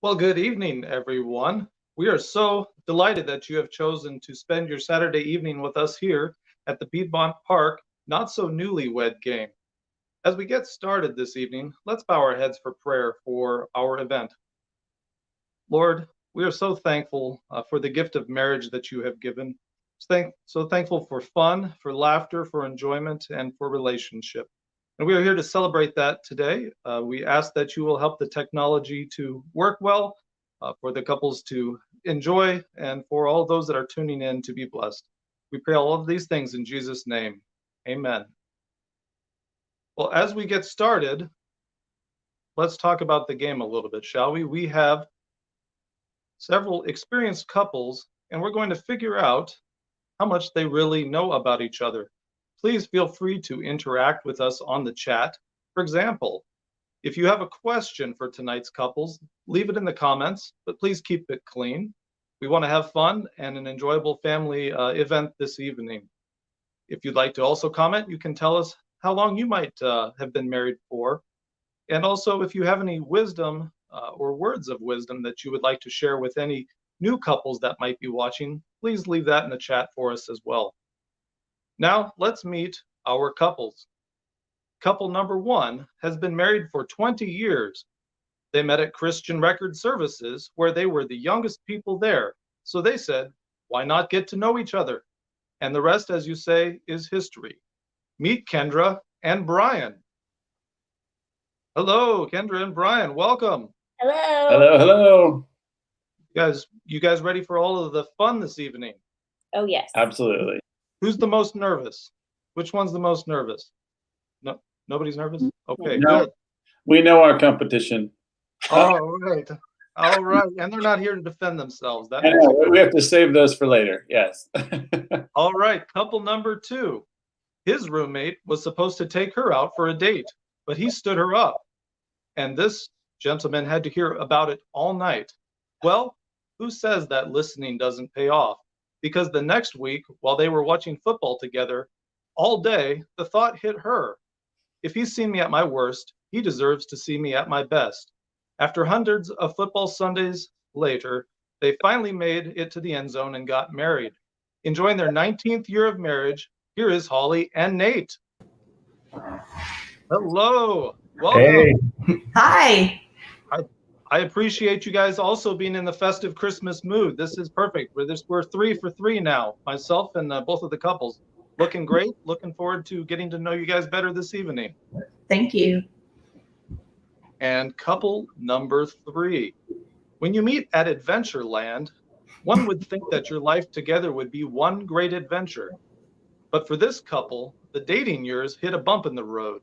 Well, good evening, everyone. We are so delighted that you have chosen to spend your Saturday evening with us here at the Piedmont Park Not-So-Newlywed game. As we get started this evening, let's bow our heads for prayer for our event. Lord, we are so thankful for the gift of marriage that you have given. So thankful for fun, for laughter, for enjoyment, and for relationship. And we are here to celebrate that today. We ask that you will help the technology to work well, for the couples to enjoy, and for all those that are tuning in to be blessed. We pray all of these things in Jesus' name. Amen. Well, as we get started, let's talk about the game a little bit, shall we? We have several experienced couples, and we're going to figure out how much they really know about each other. Please feel free to interact with us on the chat. For example, if you have a question for tonight's couples, leave it in the comments, but please keep it clean. We want to have fun and an enjoyable family event this evening. If you'd like to also comment, you can tell us how long you might have been married for. And also, if you have any wisdom or words of wisdom that you would like to share with any new couples that might be watching, please leave that in the chat for us as well. Now, let's meet our couples. Couple number one has been married for 20 years. They met at Christian Record Services, where they were the youngest people there. So they said, why not get to know each other? And the rest, as you say, is history. Meet Kendra and Brian. Hello, Kendra and Brian, welcome. Hello. Hello, hello. You guys ready for all of the fun this evening? Oh, yes. Absolutely. Who's the most nervous? Which one's the most nervous? No, nobody's nervous? Okay, No. good. We know our competition. All right. All right. And they're not here to defend themselves. That I makes know, we have to save those for later. Yes. All right. Couple number two. His roommate was supposed to take her out for a date, but he stood her up. And this gentleman had to hear about it all night. Well, who says that listening doesn't pay off? Because the next week, while they were watching football together, all day, the thought hit her. If he's seen me at my worst, he deserves to see me at my best. After hundreds of football Sundays later, they finally made it to the end zone and got married. Enjoying their 19th year of marriage, here is Holly and Nate. Hello. Welcome. Hey. Hi. I appreciate you guys also being in the festive Christmas mood. This is perfect. We're 3 for 3 now, myself and both of the couples. Looking great. Looking forward to getting to know you guys better this evening. Thank you. And couple number 3. When you meet at Adventureland, one would think that your life together would be one great adventure. But for this couple, the dating years hit a bump in the road.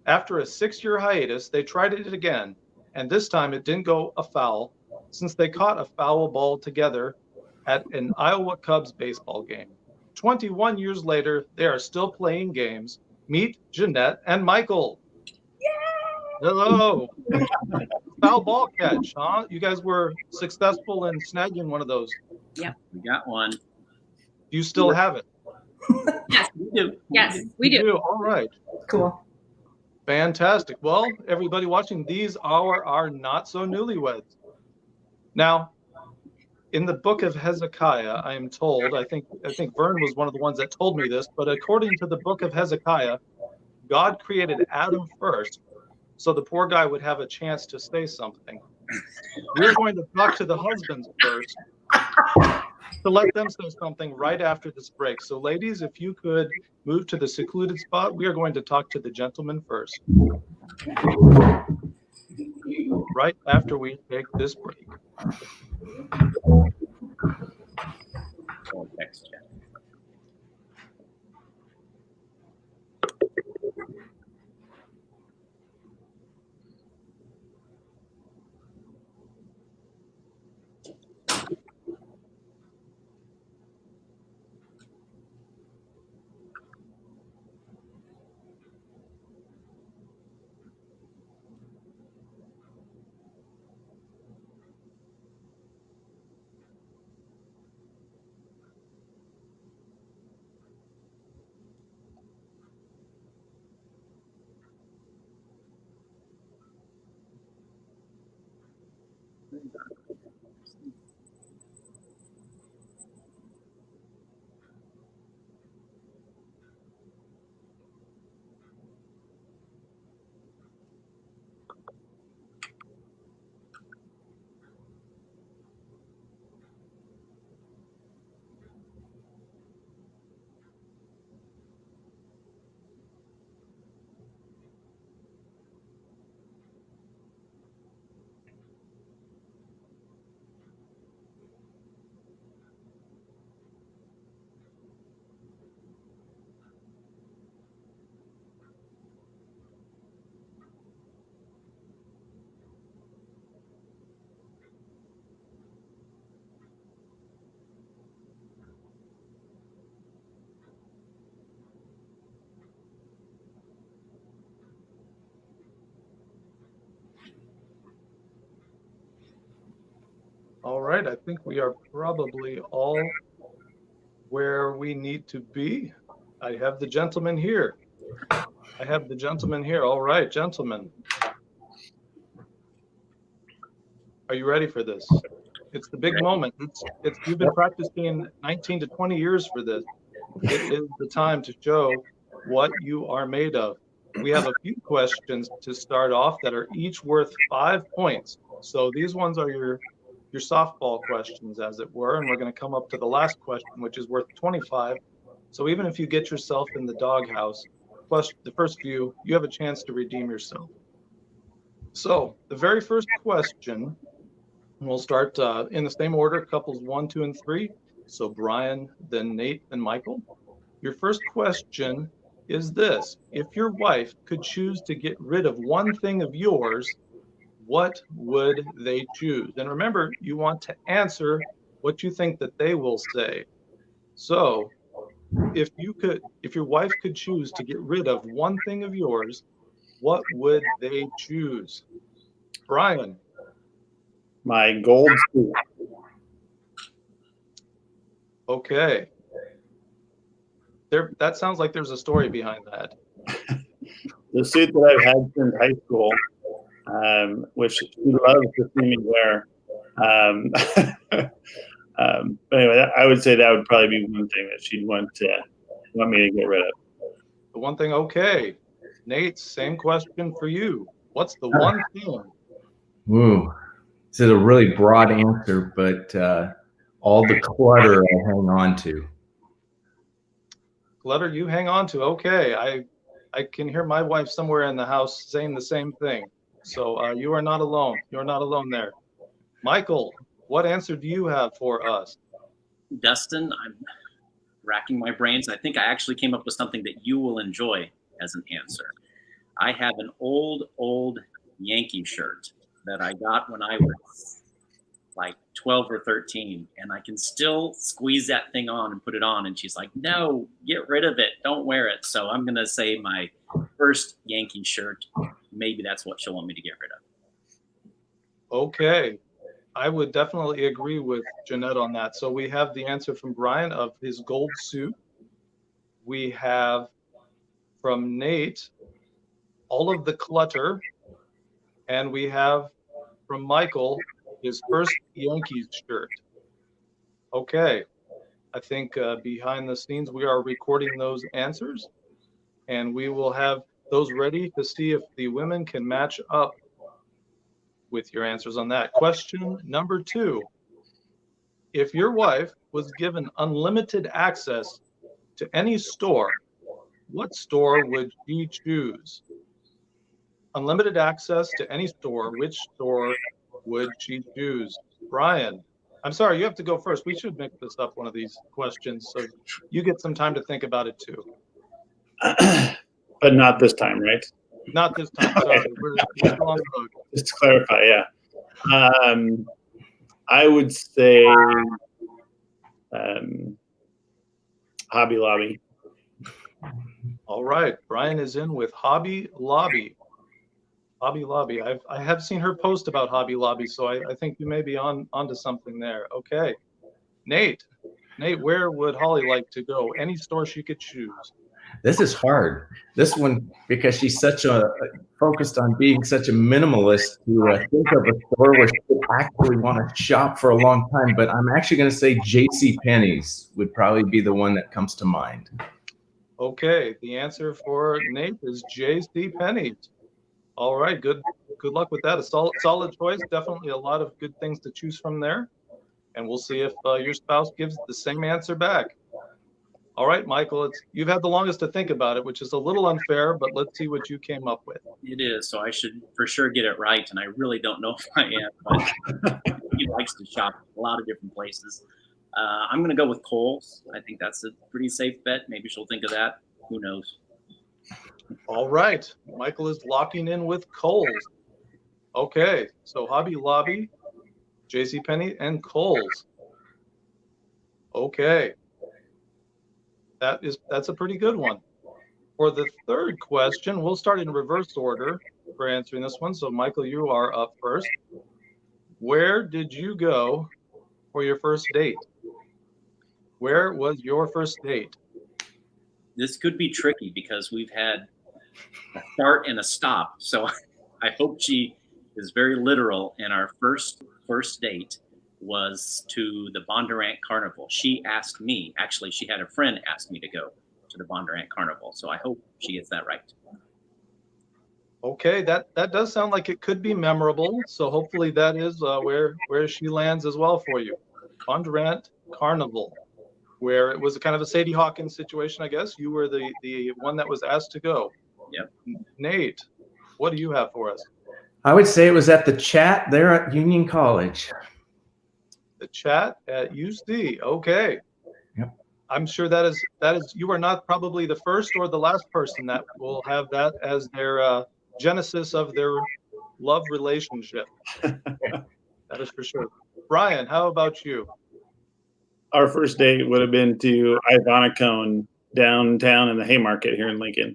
After a 6-year hiatus, they tried it again, and this time it didn't go afoul, since they caught a foul ball together at an Iowa Cubs baseball game. 21 years later, they are still playing games. Meet Jeanette and Michael. Hello. Foul ball catch, huh? You guys were successful in snagging one of those. Yep, we got one. Do you still have it? Yes, we do. Yes, we do. All right. Cool. Fantastic. Well, everybody watching, these are our not-so-newlyweds. Now, in the book of Hezekiah, I am told, I think Vern was one of the ones that told me this, but according to the book of Hezekiah, God created Adam first, so the poor guy would have a chance to say something. We're going to talk to the husbands first to let them say something right after this break. So ladies, if you could move to the secluded spot, we are going to talk to the gentlemen first. Right after we take this break. Oh, text chat. All right, I think we are probably all where we need to be. I have the gentleman here. All right, gentlemen. Are you ready for this? It's the big moment. You've been practicing 19 to 20 years for this. It is the time to show what you are made of. We have a few questions to start off that are each worth 5 points. So these ones are your softball questions, as it were, and we're going to come up to the last question, which is worth 25. So even if you get yourself in the doghouse, plus the first few, you have a chance to redeem yourself. So the very first question, and we'll start in the same order, couples 1, 2, and 3. So Brian, then Nate, and Michael. Your first question is this: if your wife could choose to get rid of one thing of yours, what would they choose? And remember, you want to answer what you think that they will say. So if your wife could choose to get rid of one thing of yours, what would they choose? Brian. My gold suit. Okay. That sounds like there's a story behind that. The suit that I've had since high school, which she loves to see me wear. But anyway, I would say that would probably be one thing that she'd want me to get rid of. The one thing, okay. Nate, same question for you. What's the one thing? Ooh, this is a really broad answer, but all the clutter I hang on to. Clutter you hang on to. Okay, I can hear my wife somewhere in the house saying the same thing. So you are not alone. You're not alone there. Michael, what answer do you have for us? Dustin, I'm racking my brains. I think I actually came up with something that you will enjoy as an answer. I have an old Yankee shirt that I got when I was like 12 or 13, and I can still squeeze that thing on and put it on. And she's like, no, get rid of it. Don't wear it. So I'm going to say my first Yankee shirt. Maybe that's what she'll want me to get rid of. Okay. I would definitely agree with Jeanette on that. So we have the answer from Brian of his gold suit. We have from Nate all of the clutter. And we have from Michael his first Yankees shirt. Okay. I think behind the scenes we are recording those answers, and we will have those ready to see if the women can match up with your answers on that. Question number 2. If your wife was given unlimited access to any store, what store would she choose? Unlimited access to any store, which store would she choose? Brian, I'm sorry, you have to go first. We should mix this up, one of these questions, so you get some time to think about it too. But not this time, right? Not this time. Sorry, we're still on the road. Just to clarify, yeah. I would say Hobby Lobby. All right, Brian is in with Hobby Lobby. Hobby Lobby. I have seen her post about Hobby Lobby, so I think you may be onto something there. Okay, Nate, where would Holly like to go? Any store she could choose. This is hard. This one, because she's such a focused on being such a minimalist, to think of a store where she would actually want to shop for a long time. But I'm actually going to say J.C. Penney's would probably be the one that comes to mind. Okay, the answer for Nate is J.C. Penney's. All right, good luck with that. A solid choice. Definitely a lot of good things to choose from there. And we'll see if your spouse gives the same answer back. All right, Michael, you've had the longest to think about it, which is a little unfair, but let's see what you came up with. It is, so I should for sure get it right, and I really don't know if I am, but he likes to shop a lot of different places. I'm going to go with Kohl's. I think that's a pretty safe bet. Maybe she'll think of that. Who knows? All right, Michael is locking in with Kohl's. Okay, so Hobby Lobby, JCPenney, and Kohl's. Okay. That's a pretty good one. For the third question, we'll start in reverse order for answering this one. So Michael, you are up first. Where did you go for your first date? Where was your first date? This could be tricky because we've had a start and a stop. So I hope she is very literal. And our first date was to the Bondurant Carnival. She asked me, actually, she had a friend ask me to go to the Bondurant Carnival. So I hope she gets that right. Okay, that does sound like it could be memorable. So hopefully that is where she lands as well for you. Bondurant Carnival, where it was a kind of a Sadie Hawkins situation, I guess. You were the one that was asked to go. Yep. Nate, what do you have for us? I would say it was at the Chat there at Union College. The Chat at UC. Okay. Yep. I'm sure that is you are not probably the first or the last person that will have that as their genesis of their love relationship. That is for sure. Brian, how about you? Our first date would have been to Ivanacone downtown in the Haymarket here in Lincoln.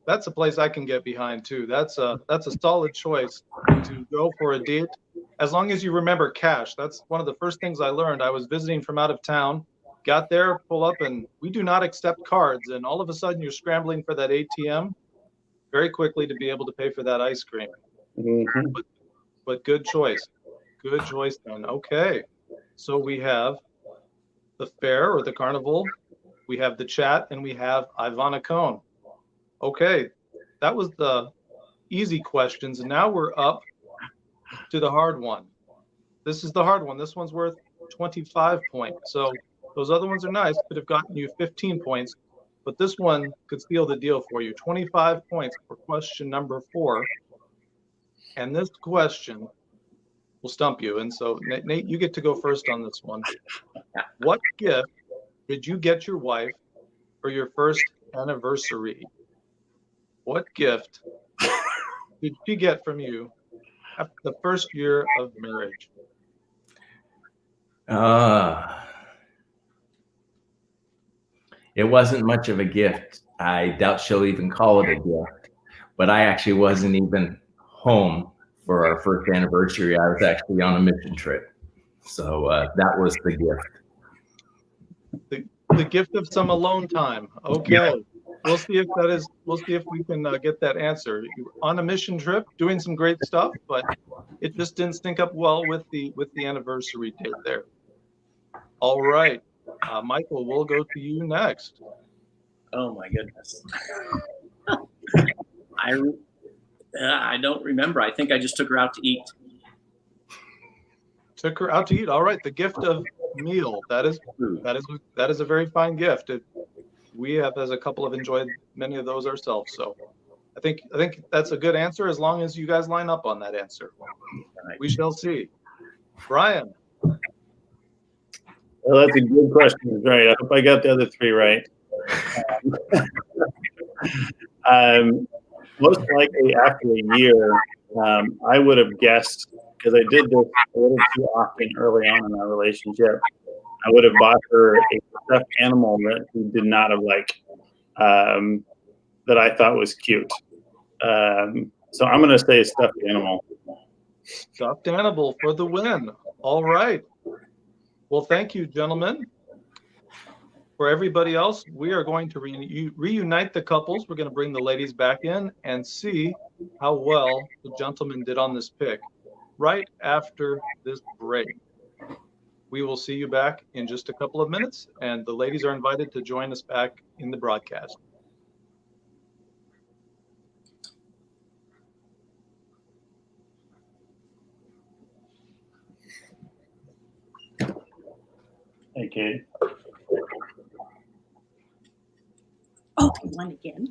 That's a place I can get behind too. That's a solid choice to go for a date, as long as you remember cash. That's one of the first things I learned. I was visiting from out of town, got there, pull up, and we do not accept cards. And all of a sudden, you're scrambling for that ATM very quickly to be able to pay for that ice cream. Mm-hmm. But good choice. Good choice then. Okay, so we have the fair or the carnival, we have the Chat, and we have Ivanacone. Okay, that was the easy questions, and now we're up to the hard one. This is the hard one. This one's worth 25 points. So those other ones are nice, could have gotten you 15 points, but this one could seal the deal for you. 25 points for question number 4. And this question will stump you. And so, Nate, you get to go first on this one. What gift did you get your wife for your first anniversary? What gift did she get from you after the first year of marriage? It wasn't much of a gift. I doubt she'll even call it a gift. But I actually wasn't even home for our first anniversary. I was actually on a mission trip. So that was the gift. The gift of some alone time. Okay. Yeah. We'll see if we can get that answer. You're on a mission trip, doing some great stuff, but it just didn't sync up well with the anniversary date there. All right, Michael, we'll go to you next. Oh my goodness. I don't remember. I think I just took her out to eat. Took her out to eat. All right, the gift of meal. That is a very fine gift. We have, as a couple, have enjoyed many of those ourselves. So I think that's a good answer, as long as you guys line up on that answer. Right. We shall see. Brian. Well, that's a good question. Right. I hope I got the other 3 right. Most likely after a year, I would have guessed, because I did this a little too often early on in our relationship, I would have bought her a stuffed animal that she did not have liked, that I thought was cute. So I'm going to say stuffed animal. Stuffed animal for the win. All right. Well, thank you, gentlemen. For everybody else, we are going to reunite the couples. We're going to bring the ladies back in and see how well the gentleman did on this pick right after this break. We will see you back in just a couple of minutes, and the ladies are invited to join us back in the broadcast. Hey, Kate. Oh, I won again.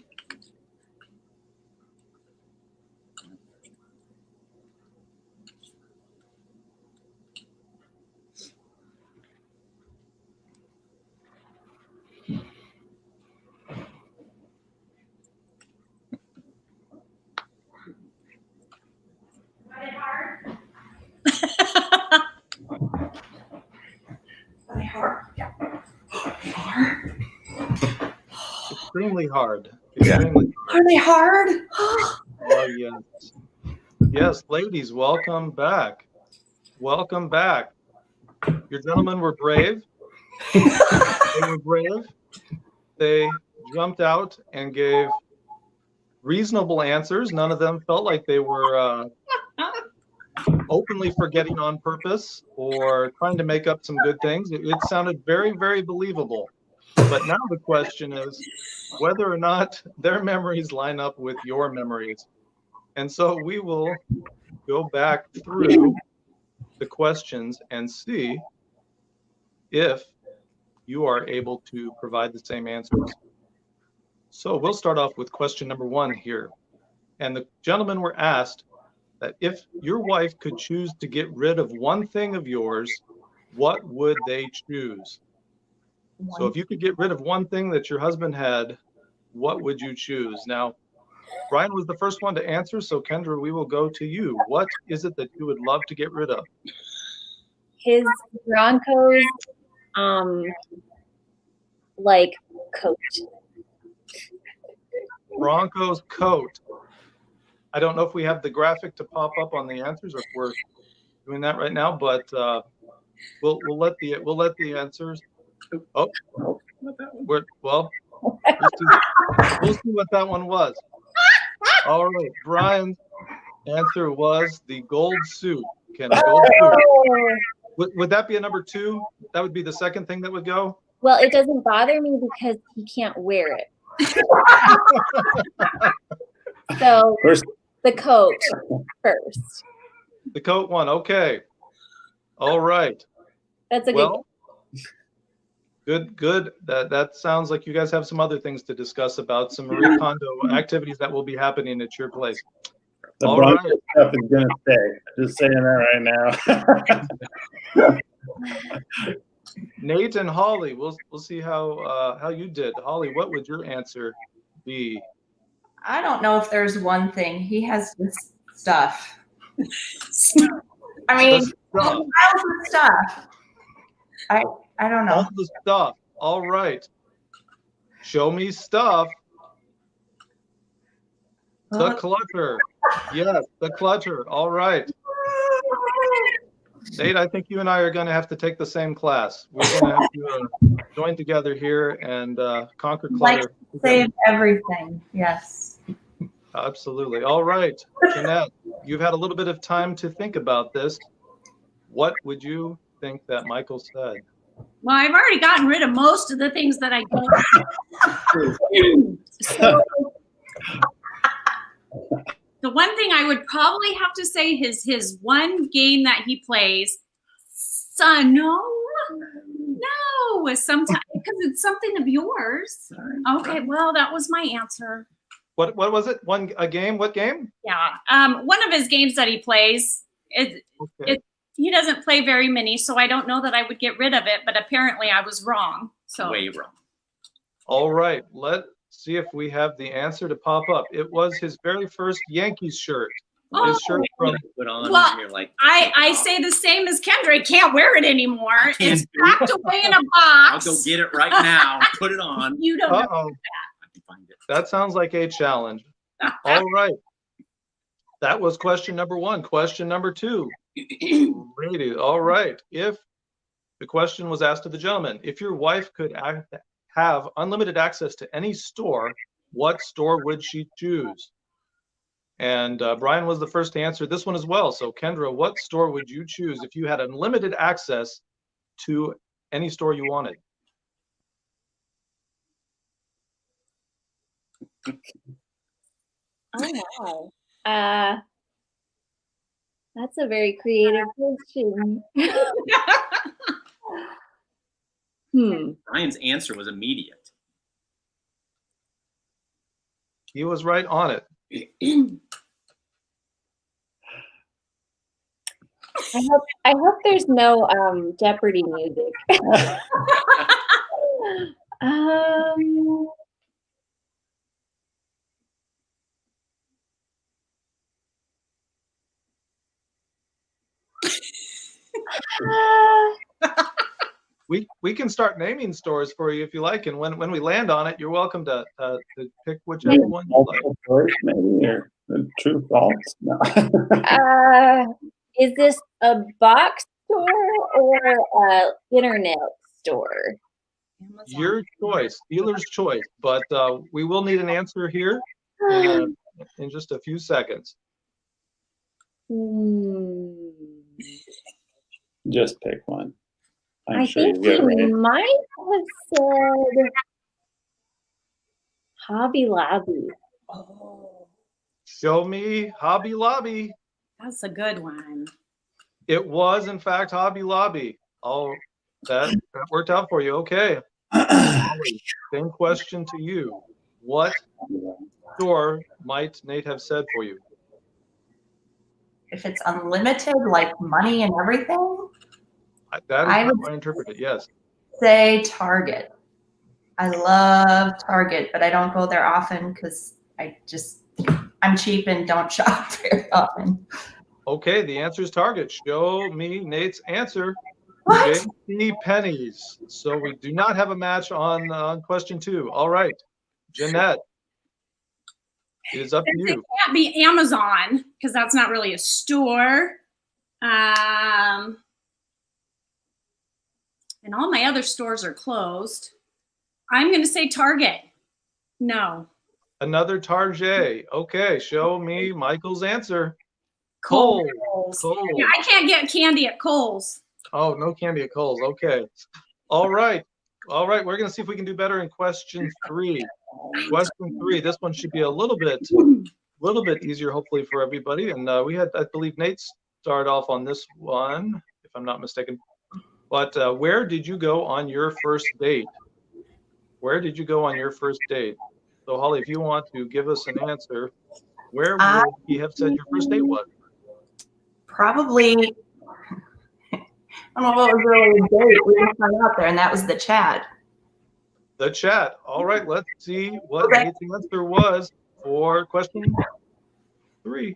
Extremely hard. Yeah. Extremely Are they hard? Oh, yes. Yes, ladies, welcome back. Welcome back. Your gentlemen were brave. They were brave. They jumped out and gave reasonable answers. None of them felt like they were openly forgetting on purpose or trying to make up some good things. It sounded very, very believable. But now the question is whether or not their memories line up with your memories. And so we will go back through the questions and see if you are able to provide the same answers. So we'll start off with question number 1 here. And the gentlemen were asked that if your wife could choose to get rid of one thing of yours, what would they choose? So if you could get rid of one thing that your husband had, what would you choose? Now, Brian was the first one to answer, so Kendra, we will go to you. What is it that you would love to get rid of? His Broncos, like coat. Broncos coat. I don't know if we have the graphic to pop up on the answers or if we're doing that right now, but we'll let the answers. Oh, we'll see what that one was. All right, Brian's answer was the gold suit. Ken, the gold suit. Would that be a number 2? That would be the second thing that would go? Well, it doesn't bother me because he can't wear it. So the coat first. The coat one. Okay. All right. That's a Well, good. That sounds like you guys have some other things to discuss about some Marie Kondo activities that will be happening at your place. The All Broncos right. stuff is gonna stay. Just saying that right now. Nate and Holly, we'll see how you did. Holly, what would your answer be? I don't know if there's one thing. He has this stuff. I mean, The stuff. piles of stuff. I don't know. All the stuff. All right. Show me stuff. The clutter. Yes, the clutter. All right. Nate, I think you and I are going to have to take the same class. We're going to have to join together here and conquer clutter. Save everything. Yes. Absolutely. All right. Jeanette, you've had a little bit of time to think about this. What would you think that Michael said? Well, I've already gotten rid of most of the things that I don't. So, the one thing I would probably have to say is his one game that he plays. Son, no, sometimes because it's something of yours. Okay, well, that was my answer. What was it? A game? What game? Yeah, one of his games that he plays. He doesn't play very many, so I don't know that I would get rid of it. But apparently, I was wrong. So Way wrong. All right. Let's see if we have the answer to pop up. It was his very first Yankees shirt. His shirt from. Put on. Well, You're like, I say the same as Kendra. I can't wear it anymore. It's Can't do packed away in a I'll box. go get it right now. Put it on. You don't know. Uh-oh. I can find it. That sounds like a challenge. All right. That was question number 1. Question number 2. Ladies, all right. If the question was asked to the gentleman, if your wife could have unlimited access to any store, what store would she choose? And Brian was the first to answer this one as well. So Kendra, what store would you choose if you had unlimited access to any store you wanted? Oh, wow. That's a very creative question. Brian's answer was immediate. He was right on it. I hope there's no Jeopardy music. We can start naming stores for you if you like, and when we land on it, you're welcome to pick whichever one you like. Multiple choice, maybe, or true, false? No. Is this a box store or a internet store? Your choice, dealer's choice, but we will need an answer here in just a few seconds. Just pick one. I think he might have said Hobby Lobby. Oh, Show me Hobby Lobby. that's a good one. It was, in fact, Hobby Lobby. Oh, that worked out for you. Okay. Same question to you. What store might Nate have said for you? If it's unlimited, like money and everything, That I is how would I interpret it, yes. say Target. I love Target, but I don't go there often because I'm cheap and don't shop very often. Okay, the answer is Target. Show me Nate's answer. What? JC Penney's. So we do not have a match on question 2. All right, Jeanette, it is up to It you. can't be Amazon because that's not really a store. And all my other stores are closed. I'm going to say Target. No. Another Target. Okay, show me Michael's answer. Kohl's. Kohl's. Yeah, I can't get candy at Kohl's. Oh, no candy at Kohl's. Okay. All right. All right. We're going to see if we can do better in question 3. Question 3. This one should be a little bit easier, hopefully, for everybody. And we had, I believe, Nate started off on this one, if I'm not mistaken. But where did you go on your first date? Where did you go on your first date? So, Holly, if you want to give us an answer, where would he have said your first date was? Probably, I don't know what was really a date. We just hung out there, and that was the chat. The chat. All right, let's see what Nate's answer was for question 3.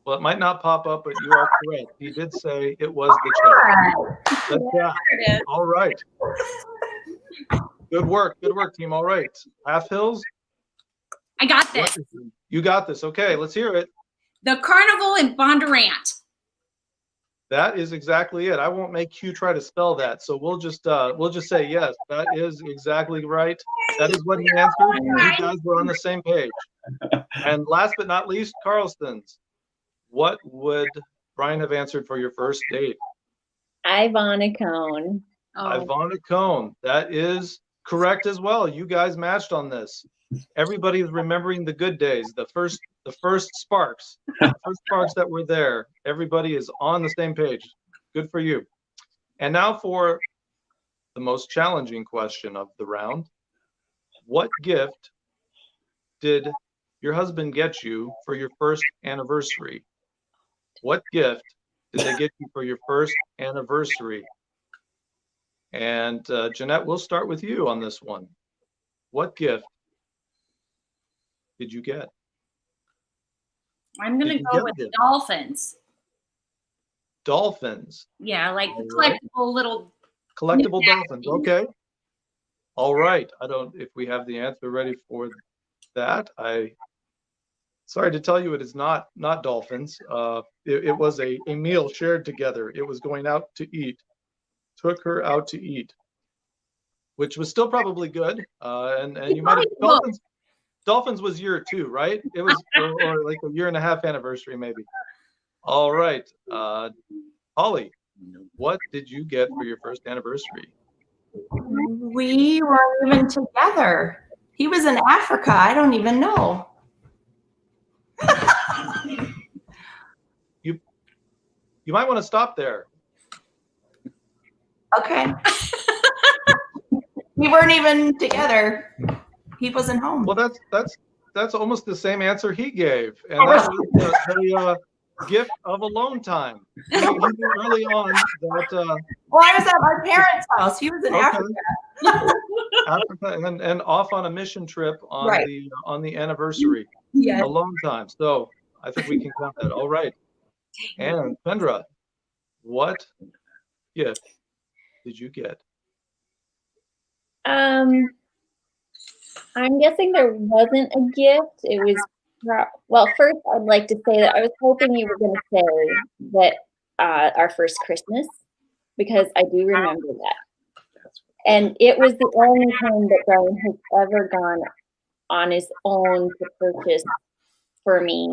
Well, it might not pop up, but you are correct. He did say it was the chat. The chat. There it is. All right. Good work, team. All right. Half Hills, I got this. you got this. Okay, let's hear it. The Carnival in Bondurant. That is exactly it. I won't make you try to spell that, so we'll just say yes. That is exactly right. That is what he answered. You guys were on the same page. And last but not least, Carlston's. What would Brian have answered for your first date? Ivana Cone. Oh, Ivana Cone. That is correct as well. You guys matched on this. Everybody is remembering the good days, the first sparks, the first sparks that were there. Everybody is on the same page. Good for you. And now for the most challenging question of the round. What gift did your husband get you for your first anniversary? What gift did they get you for your first anniversary? And Jeanette, we'll start with you on this one. What gift did you get? I'm going to go with dolphins. Dolphins. Yeah, like the All collectible little. Collectible dolphins. Okay. All right. I don't, if we have the answer ready for that, sorry to tell you, it is not dolphins. It was a meal shared together. It was going out to eat. Took her out to eat. which was still probably good. And He you might have probably Dolphins was year 2, right? It was or like a year and a half anniversary, maybe. All right, Holly, what did you get for your first anniversary? We weren't even together. He was in Africa. I don't even know. You might want to stop there. Okay. We weren't even together. He wasn't home. Well, that's almost the same answer he gave, and that was the gift of alone time. He knew early on that. Well, I was at my parents' house. He was in Africa. Africa and off on a mission trip on Right. the anniversary. Yeah. Alone time. So I think we can count that. All right. And Kendra, what gift did you get? I'm guessing there wasn't a gift. It was well. First, I'd like to say that I was hoping you were going to say that our first Christmas, because I do remember that, and it was the only time that Brian has ever gone on his own to purchase for me,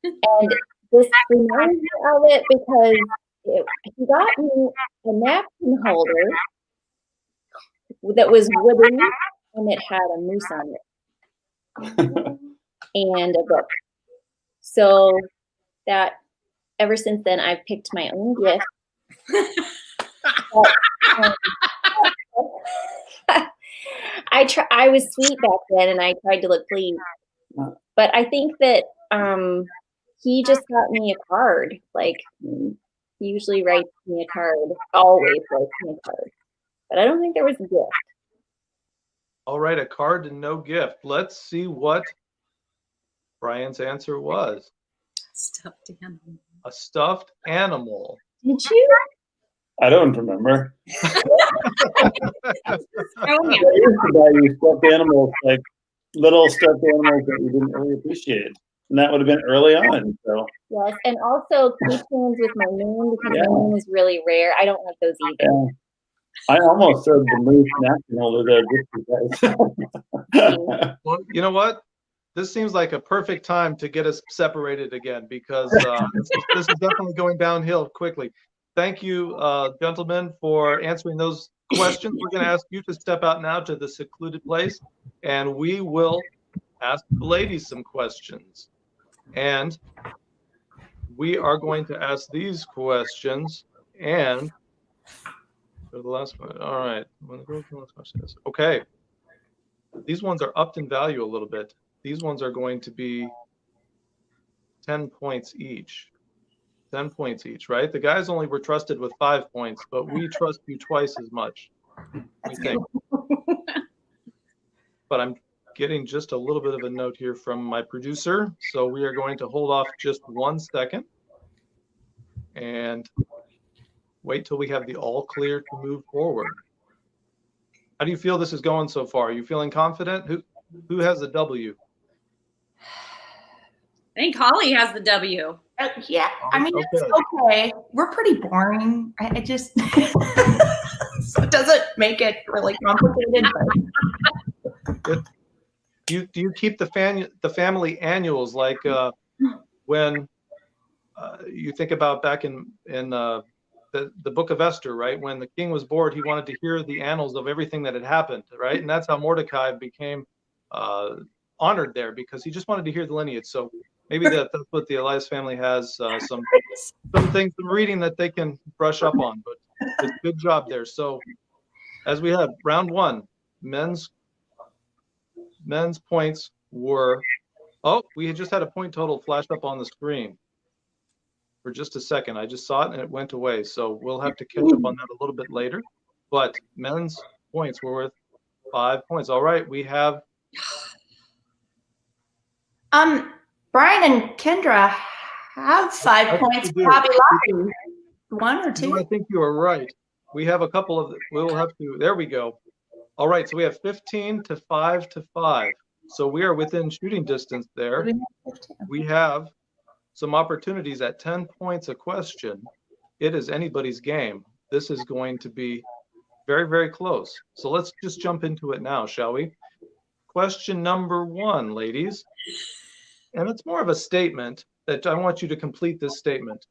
and this reminds me of it because he got me a napkin holder that was wooden and it had a moose on it and a book. So that ever since then I've picked my own gift. I was sweet back then and I tried to look pleased. But I think that he just got me a card. Like he usually writes me a card, always writes me a card. But I don't think there was a gift. All right, a card and no gift. Let's see what Brian's answer was. Stuffed animal. A stuffed animal. Did you? I don't remember. Oh, I used to buy you stuffed animals, like little stuffed animals that you didn't really appreciate. And that would have been early on. So Yes, and also keychains with my name because my name is really rare. I don't like those either. yeah. I almost said the moose napkin holder there just because. Well, you know what? This seems like a perfect time to get us separated again because this is definitely going downhill quickly. Thank you, gentlemen, for answering those questions. We're going to ask you to step out now to the secluded place, and we will ask the ladies some questions. And we are going to ask these questions and go to the last one. All right. Okay. These ones are upped in value a little bit. These ones are going to be 10 points each. 10 points each, right? The guys only were trusted with 5 points, but we trust you twice as much, we think. But I'm getting just a little bit of a note here from my producer. So we are going to hold off just 1 second and wait till we have the all clear to move forward. How do you feel this is going so far? Are you feeling confident? Who has a W? I think Holly has the W. Yeah, I mean, it's okay. We're pretty boring. I just, so it doesn't make it really complicated. But. Do you keep the family annuals like when you think about back in the book of Esther, right? When the king was bored, he wanted to hear the annals of everything that had happened, right? And that's how Mordecai became honored there because he just wanted to hear the lineage. So maybe that's what the Elias family has, some things from reading that they can brush up on, but it's a good job there. So as we have round one, men's points were, we just had a point total flashed up on the screen for just a second. I just saw it and it went away. So we'll have to catch up on that a little bit later. But men's points were worth 5 points. All right, we have. Brian and Kendra have 5 points. Probably lucky. 1 or 2. No, I think you are right. We have a couple of. We'll have to. There we go. All right, so we have 15 to 5 to 5. So we are within shooting distance there. We have some opportunities at 10 points a question. It is anybody's game. This is going to be Very, very close. So let's just jump into it now, shall we? Question number 1, ladies. And it's more of a statement that I want you to complete this statement.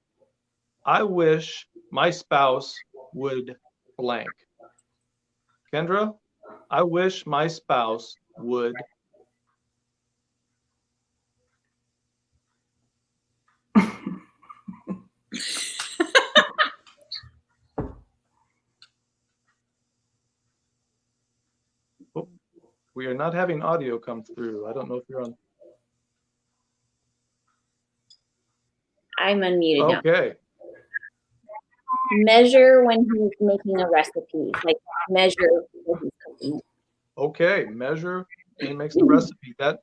I wish my spouse would blank. Kendra, I wish my spouse would. Oh, we are not having audio come through. I don't know if you're on. I'm unmuted now. Okay. Measure when he's making a recipe, like measure when he's cooking. Okay, measure and makes the recipe. That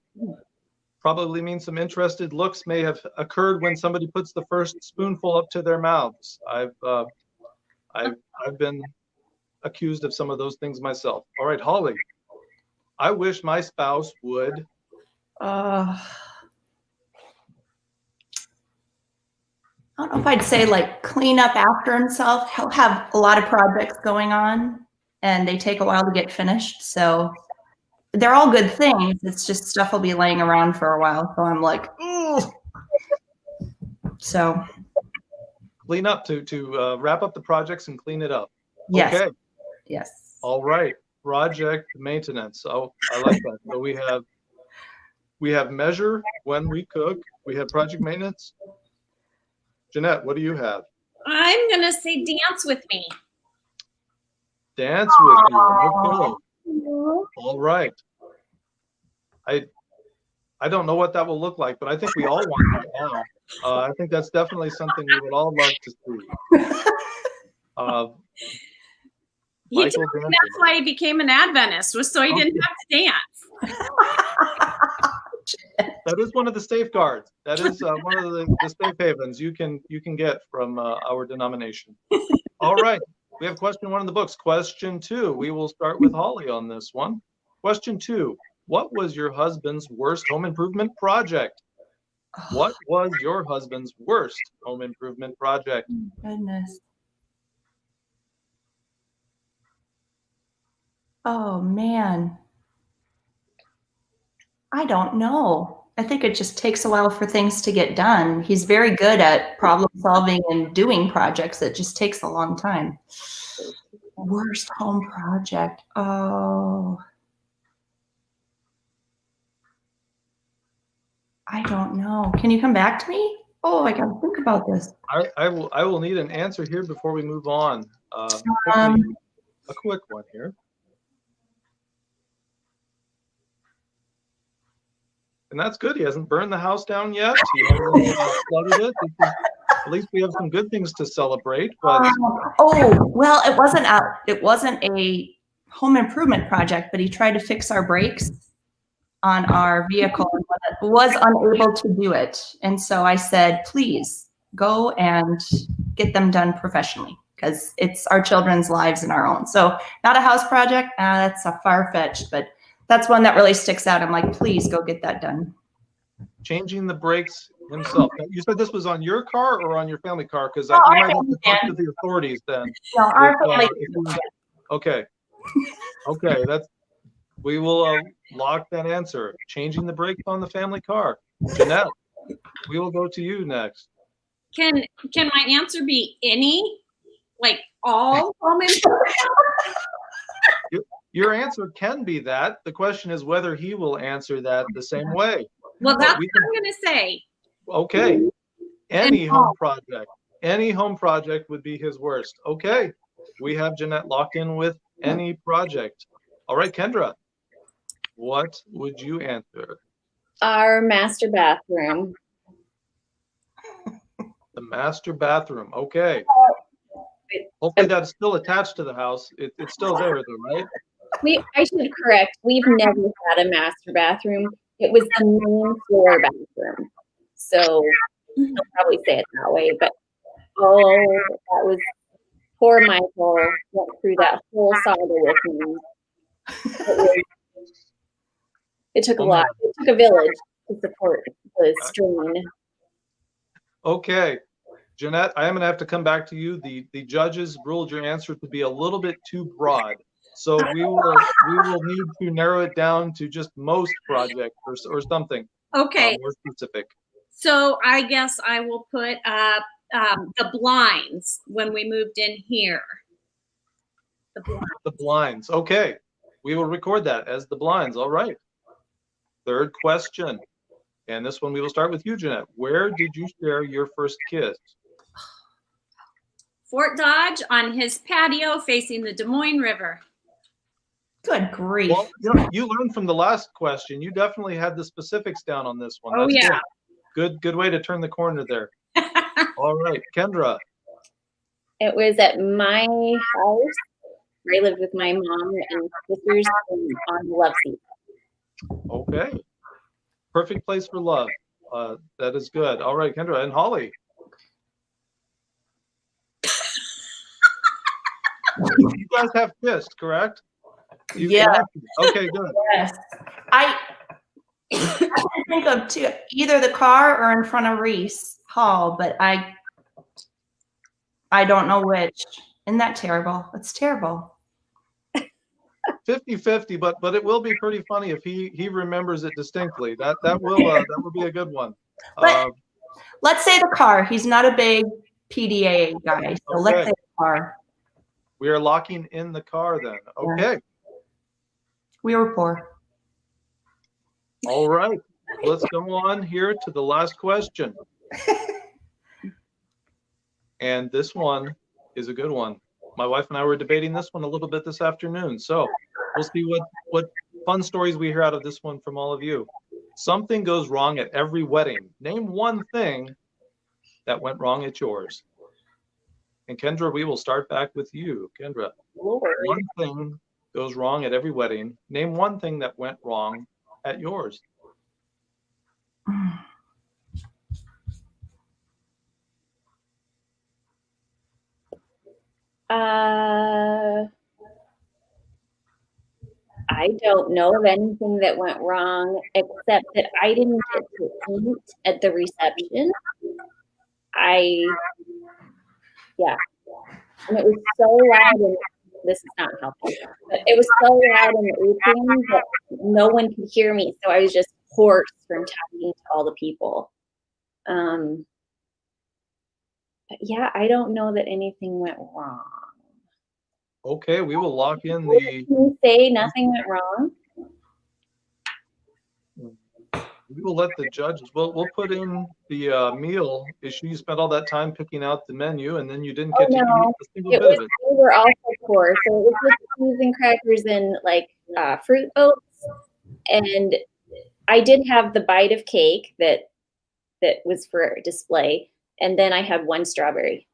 probably means some interested looks may have occurred when somebody puts the first spoonful up to their mouths. I've been accused of some of those things myself. All right, Holly. I wish my spouse would. I don't know if I'd say like clean up after himself. He'll have a lot of projects going on and they take a while to get finished. So they're all good things. It's just stuff will be laying around for a while. So I'm like, ooh. So Clean up to wrap up the projects and clean it up. yes. Okay. Yes. All right. Project maintenance. Oh, I like that. So we have measure when we cook. We have project maintenance. Jeanette, what do you have? I'm going to say dance with me. Dance with you. Okay. All right. I don't know what that will look like, but I think we all want that now. I think that's definitely something we would all love to see. He told me that's why he became an Adventist, was so he didn't have to dance. That is one of the safeguards. That is one of the safe havens you can get from our denomination. All right. We have question 1 in the books. Question 2. We will start with Holly on this one. Question 2. What was your husband's worst home improvement project? What was your husband's worst home improvement project? Goodness. Oh man. I don't know. I think it just takes a while for things to get done. He's very good at problem solving and doing projects. It just takes a long time. Worst home project. Oh. I don't know. Can you come back to me? Oh, I gotta think about this. I will need an answer here before we move on. A quick one here. And that's good. He hasn't burned the house down yet. He hasn't flooded it. At least we have some good things to celebrate. But oh, well, it wasn't a home improvement project, but he tried to fix our brakes on our vehicle and was unable to do it. And so I said, please go and get them done professionally because it's our children's lives and our own. So not a house project. That's a far-fetched, but that's one that really sticks out. I'm like, please go get that done. changing the brakes himself. Now, you said this was on your car or on your family car? Because Oh, you our might have to talk family to the authorities then. No, our If, family. Okay. Okay, we will lock that answer. Changing the brakes on the family car. Jeanette, we will go to you next. Can my answer be any? Like all home improvement? Your answer can be that. The question is whether he will answer that the same way. Well, that's what I'm gonna say. Okay. Any home project. Any home project would be his worst. Okay. We have Jeanette locked in with any project. All right, Kendra, what would you answer? Our master bathroom. The master bathroom. Okay. Hopefully that's still attached to the house. It's still there though, right? I should correct. We've never had a master bathroom. It was the main floor bathroom. So I'll probably say it that way. But that was poor Michael went through that whole saga with me. It took a lot. It took a village to support the strain. Okay. Jeanette, I am going to have to come back to you. The judges ruled your answer to be a little bit too broad. So we will need to narrow it down to just most projects or something Okay. more specific. So I guess I will put the blinds when we moved in here. The blinds. The blinds. Okay. We will record that as the blinds. All right. Third question. And this one we will start with you, Jeanette. Where did you share your first kiss? Fort Dodge on his patio facing the Des Moines River. Good grief. Well, you learned from the last question. You definitely had the specifics down on this one. Oh, That's yeah. Good way to turn the corner there. All right, Kendra. It was at my house where I lived with my mom and sisters on the love seat. Okay. Perfect place for love. That is good. All right, Kendra. And Holly. You guys have kissed, correct? Yeah. Okay, good. Yes. I can think of two, either the car or in front of Reese Hall, but I don't know which. Isn't that terrible? It's terrible. 50-50, but it will be pretty funny if he remembers it distinctly. That will be a good one. But let's say the car. He's not a big PDA guy, so let's say the car. We are locking in the car then. Okay. Yeah. We were poor. All right. Let's go on here to the last question. And this one is a good one. My wife and I were debating this one a little bit this afternoon. So we'll see what fun stories we hear out of this one from all of you. Something goes wrong at every wedding. Name one thing that went wrong at yours. And Kendra, we will start back with you. Kendra, one thing goes wrong at every wedding. Name one thing that went wrong at yours. I don't know of anything that went wrong except that I didn't get to eat at the reception. And it was so loud, and this is not helpful, but it was so loud in the atrium that no one could hear me. So I was just hoarse from talking to all the people. But yeah, I don't know that anything went wrong. Okay, we will lock in Can the. you say nothing went wrong? We will let the judges. We'll put in the meal issue. You spent all that time picking out the menu, and then you didn't get to eat a single bit of it. We were also poor, so it was just cheese and crackers and like fruit oats. And I did have the bite of cake that was for display, and then I had one strawberry.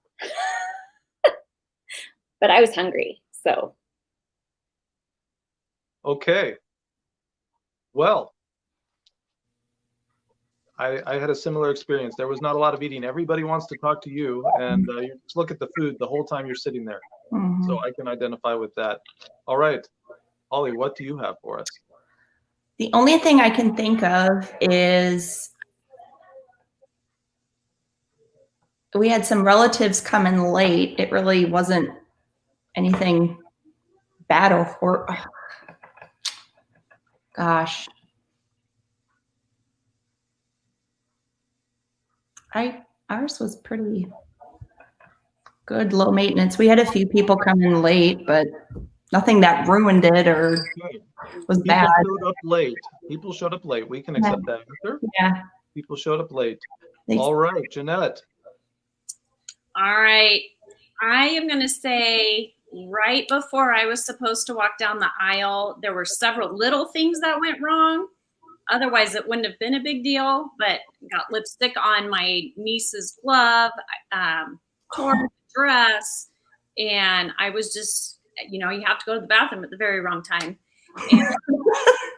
But I was hungry, so. Okay. Well, I had a similar experience. There was not a lot of eating. Everybody wants to talk to you, and you just look at the food the whole time you're sitting there. Mm-hmm. So I can identify with that. All right. Holly, what do you have for us? The only thing I can think of is we had some relatives come in late. It really wasn't anything bad or gosh. Ours was pretty good, low maintenance. We had a few people come in late, but nothing that ruined it or was bad. People showed up late. We can accept that answer. Yeah. People showed up late. All right, Jeanette. All right. I am going to say right before I was supposed to walk down the aisle, there were several little things that went wrong. Otherwise, it wouldn't have been a big deal, but got lipstick on my niece's glove, tore the dress, and I was just, you have to go to the bathroom at the very wrong time. And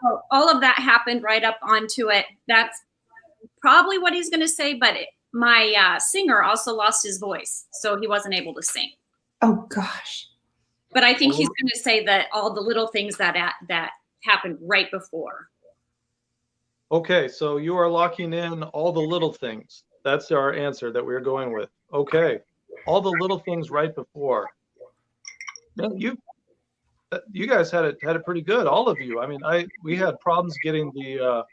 so all of that happened right up onto it. That's probably what he's going to say, but my singer also lost his voice, so he wasn't able to sing. Oh, gosh. But I think he's going to say that all the little things that happened right before. Okay, so you are locking in all the little things. That's our answer that we're going with. Okay. All the little things right before. Man, you guys had it pretty good, all of you. I mean, we had problems getting the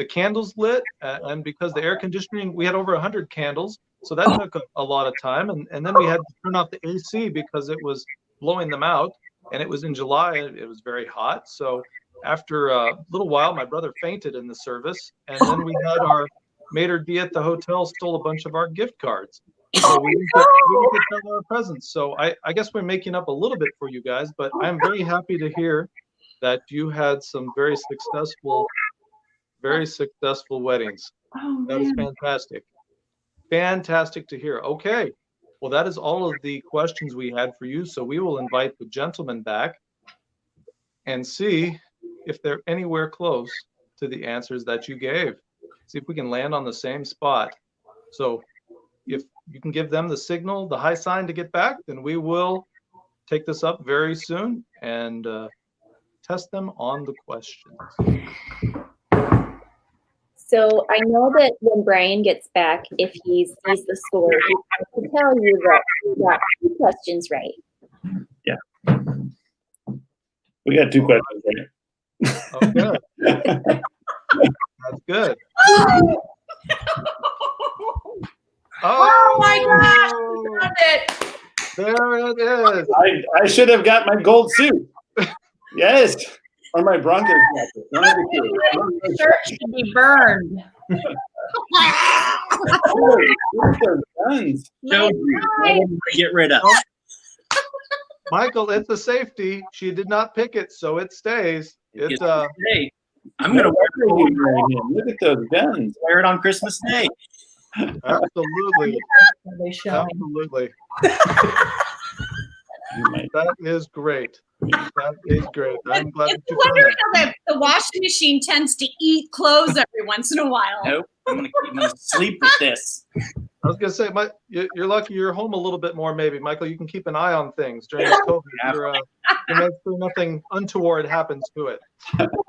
candles lit, and because the air conditioning, we had over 100 candles, so that took a lot of time, and then we had to turn off the AC because it was blowing them out, and it was in July, it was very hot. So after a little while, my brother fainted in the service, and then we had our maitre d' at the hotel stole a bunch of our gift cards. So we didn't get some of our presents. So I guess we're making up a little bit for you guys, but I'm very happy to hear that you had some very successful weddings. Oh, That is man. fantastic. Fantastic to hear. Okay. Well, that is all of the questions we had for you. So we will invite the gentlemen back and see if they're anywhere close to the answers that you gave. See if we can land on the same spot. So if you can give them the signal, the high sign to get back, then we will take this up very soon and test them on the questions. So I know that when Brian gets back, if he sees the score, he can tell you that he got 2 questions right. Yeah. We got 2 questions right. Oh, good. That's good. Oh my gosh! Found it. There it is. I should have got my gold suit. Yes. Or my Broncos jacket. One of the two. The shirt should be burned. Guns. Showed you. I wanted to get rid of. Michael, it's a safety. She did not pick it, so it stays. It Hey, I'm gonna wear it. Look at those guns. Wear it on Christmas Day. absolutely. They show. Absolutely. That is great. That is great. I'm glad that you found Wondering that. how the washing machine tends to eat clothes every once in a while. Nope. I'm gonna sleep with this. I was gonna say, you're lucky you're home a little bit more. Maybe, Michael, you can keep an eye on things during this COVID. You make sure nothing untoward happens to it.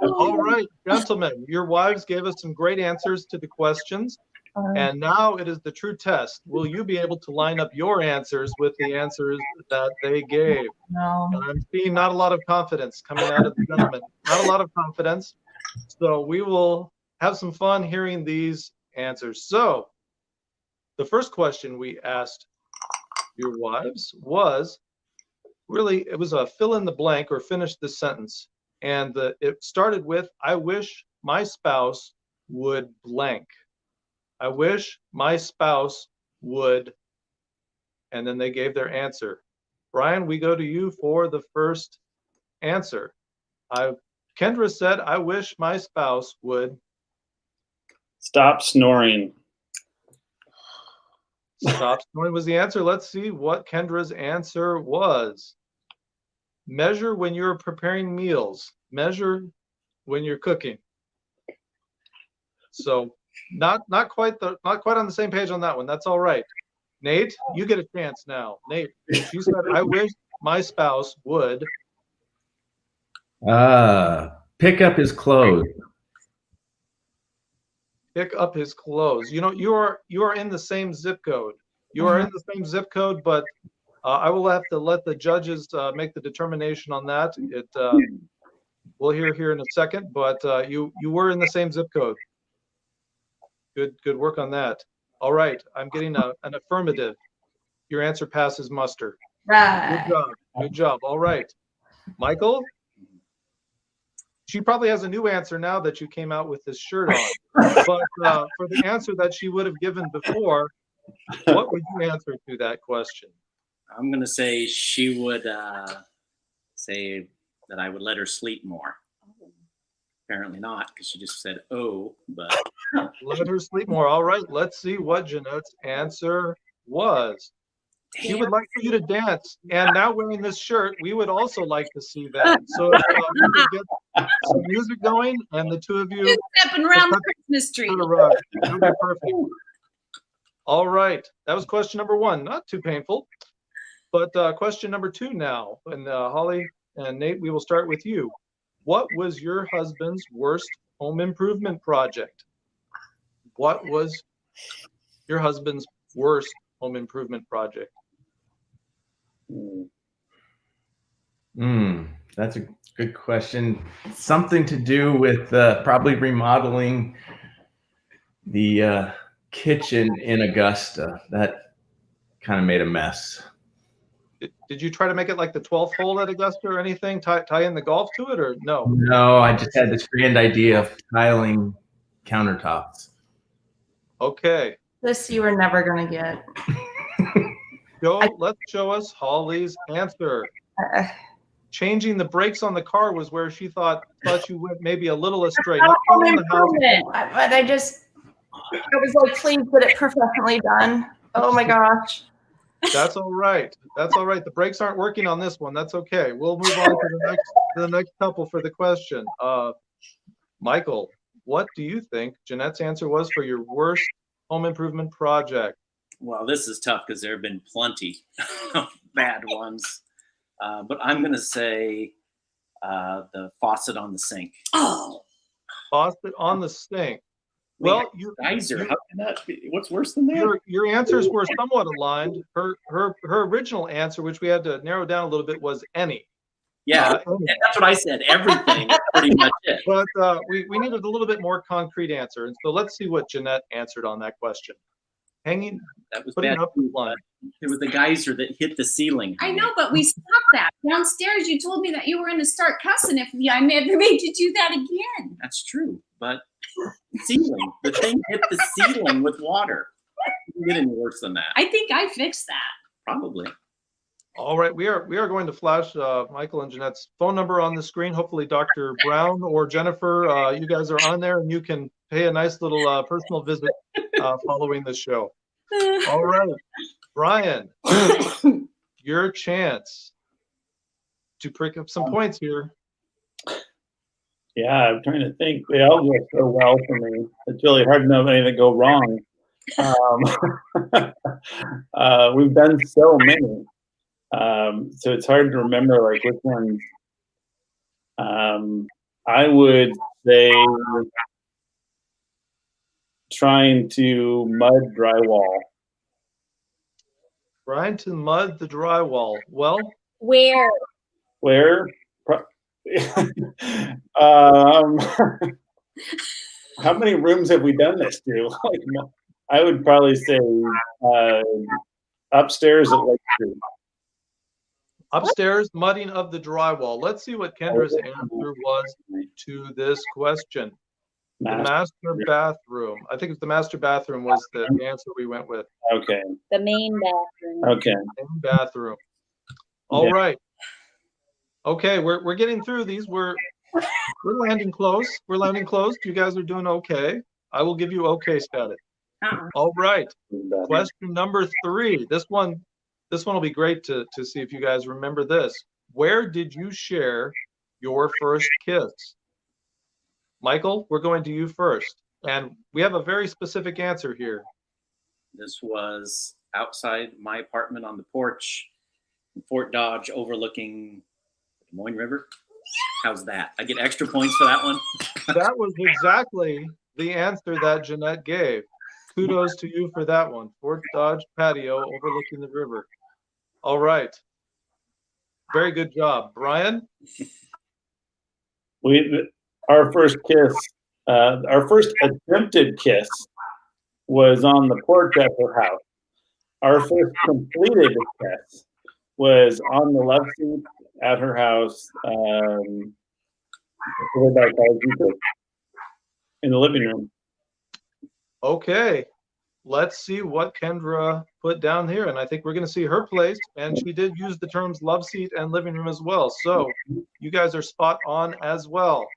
All right, gentlemen, your wives gave us some great answers to the questions, and now it is the true test. Will you be able to line up your answers with the answers that they gave? No. And I'm seeing not a lot of confidence coming out of the gentlemen. Not a lot of confidence. So we will have some fun hearing these answers. So the first question we asked your wives was really, it was a fill in the blank or finish the sentence. And it started with, I wish my spouse would blank. I wish my spouse would, and then they gave their answer. Brian, we go to you for the first answer. Kendra said, I wish my spouse would Stop snoring. stop snoring was the answer. Let's see what Kendra's answer was. Measure when you're preparing meals. Measure when you're cooking. So not quite on the same page on that one. That's all right. Nate, you get a chance now. Nate, she said, I wish my spouse would pick up his clothes. pick up his clothes. You know, you are in the same zip code. You are in the same zip code, but I will have to let the judges make the determination on that. We'll hear here in a second, but you were in the same zip code. Good work on that. All right, I'm getting an affirmative. Your answer passes muster. Right. Good job. Good job. All right, Michael. She probably has a new answer now that you came out with this shirt on. But for the answer that she would have given before, what would you answer to that question? I'm gonna say she would say that I would let her sleep more. Apparently not, because she just said "oh," but Let her sleep more. All right, let's see what Jeanette's answer was. She would like for you to dance, and now wearing this shirt, we would also like to see that. So if we could get some music going, and the two of you Stepping around the Christmas tree. that would be perfect. All right, that was question number 1. Not too painful, but question number 2 now. And Holly and Nate, we will start with you. What was your husband's worst home improvement project? What was your husband's worst home improvement project? That's a good question. Something to do with probably remodeling the kitchen in Augusta. That kind of made a mess. Did you try to make it like the 12th hole at Augusta or anything? Tie in the golf to it, or no? No, I just had this grand idea of tiling countertops. Okay. This you were never going to get. Let's show us Holly's answer. Changing the brakes on the car was where she thought you went maybe a little astray. Not in the house. But I was like, please get it professionally done. Oh my gosh. That's all right. That's all right. The brakes aren't working on this one. That's okay. We'll move on to the next couple for the question. Michael, what do you think Jeanette's answer was for your worst home improvement project? Well, this is tough because there have been plenty of bad ones. But I'm going to say the faucet on the sink. Oh. Faucet on the sink. Well, geyser. How can that be? What's worse than that? Your answers were somewhat aligned. Her original answer, which we had to narrow down a little bit, was any. Yeah, and that's what I said. Everything. That's pretty much it. But we needed a little bit more concrete answer, and so let's see what Jeanette answered on that question. That was bad. It was the geyser that hit the ceiling. I know, but we stopped that. Downstairs, you told me that you were going to start cussing if I never made you do that again. That's true, but ceiling. The thing hit the ceiling with water. It didn't get any worse than that. I think I fixed that. Probably. All right, we are going to flash Michael and Jeanette's phone number on the screen. Hopefully, Dr. Brown or Jennifer, you guys are on there, and you can pay a nice little personal visit following the show. All right, Brian, your chance to pick up some points here. Yeah, I'm trying to think. They all go so well for me. It's really hard to know if anything go wrong. We've done so many. So it's hard to remember like which ones. I would say trying to mud drywall. Trying to mud the drywall. Well, Where? How many rooms have we done this to? I would probably say upstairs at Lake Street. Upstairs, mudding of the drywall. Let's see what Kendra's answer was to this question. The master bathroom. I think it's the master bathroom was the answer we went with. Okay. The main bathroom. Okay. Main bathroom. All right. Okay, we're getting through these. We're landing close. We're landing close. You guys are doing okay. I will give you okay status. All right. Question number 3. This one will be great to see if you guys remember this. Where did you share your first kiss? Michael, we're going to you first. And we have a very specific answer here. This was outside my apartment on the porch in Fort Dodge overlooking the Des Moines River. How's that? I get extra points for that one? That was exactly the answer that Jeanette gave. Kudos to you for that one. Fort Dodge patio overlooking the river. All right. Very good job. Brian? Our first kiss, our first attempted kiss was on the porch at her house. Our first completed kiss was on the love seat at her house in the living room. Okay. Let's see what Kendra put down here. And I think we're going to see her place. And she did use the terms love seat and living room as well. So you guys are spot on as well.